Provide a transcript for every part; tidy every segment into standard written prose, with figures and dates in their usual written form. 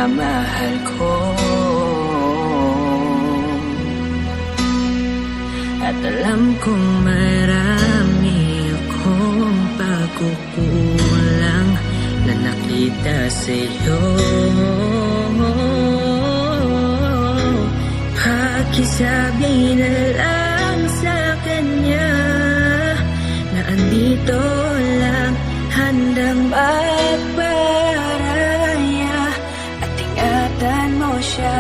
minamahal ko. At alam kong marami akong pagkukulang na nakita sa'yo. Pakisabi na lang sa kanya na andito lang, handang magparaya. At ingatan mo siya,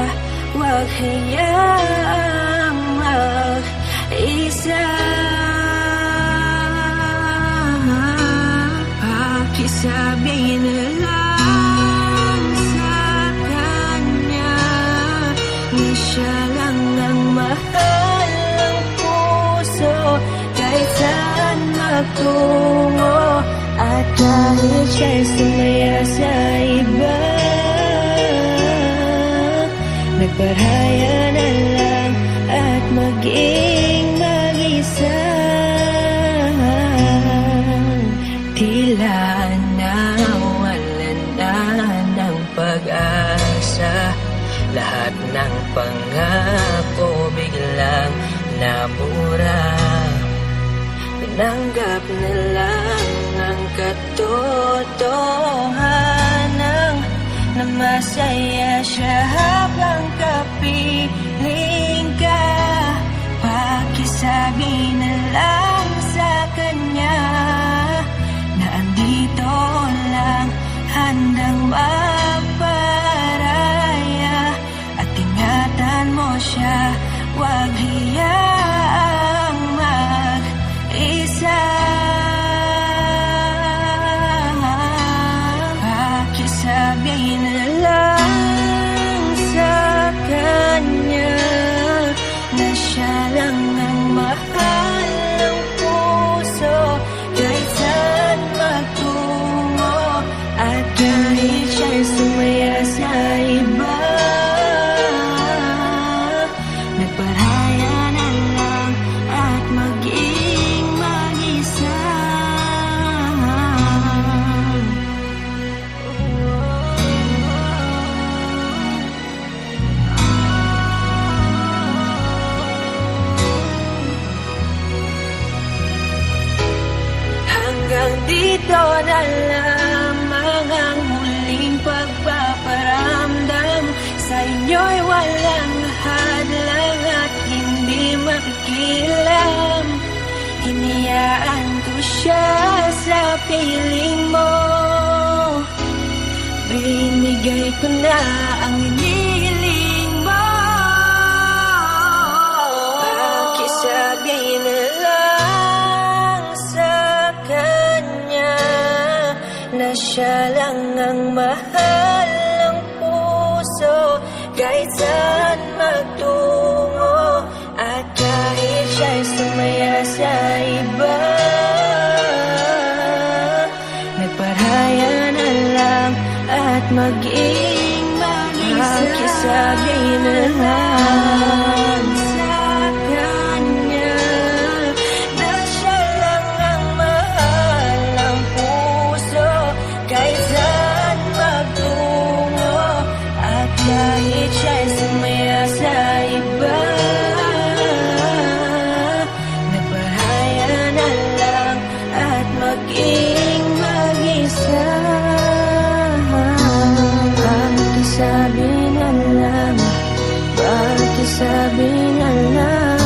huwag hayaang mag-isa. Pakisabi na lang sa kanya na siya lang ang mahal ng puso, kahit saan magtungo. At kahit siya'y sumaya sa iba, nagparaya na lang at maging mag-isa. Tila nawalan na ng pag-asa, lahat ng pangako biglang nabura. Tinanggap na lang ang katotohanan na masaya siya habang kapiling ka. Pakisabi na lang sa kanya na andito lang, handang magparaya. At ingatan mo siya, huwag hiyaang mag-isa. Pakisabi na lang sa kanya na siya lang ang mahal ng puso, kahit saan magtungo. At kahit siya'y sumaya sa iba, nagparaya na lang at maging mag-isa. Hanggang dito na lamang ang muling pagpaparamdam. Sa inyo'y walang hadlang at hindi makikilam. Hinayaan ko siya sa piling mo, binigay ko na ang hinihiling mo. Pakisabi na lang sa kanya na siya lang ang mahal ng puso, kahit saan magtungo. At kahit siya'y sumaya sa iba, nagparaya na lang at maging mag-isa. Pakisabi na lang sa kanya na siya lang ang mahal ng puso, kahit saan magtungo. At kahit siya'y sumaya sa iba, nagparaya na lang at maging mag-isa. Pakisabi na lang, pakisabi na lang,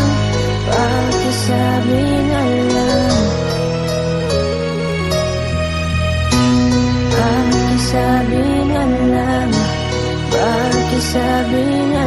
pakisabi na lang, pakisabi na lang, pakisabi na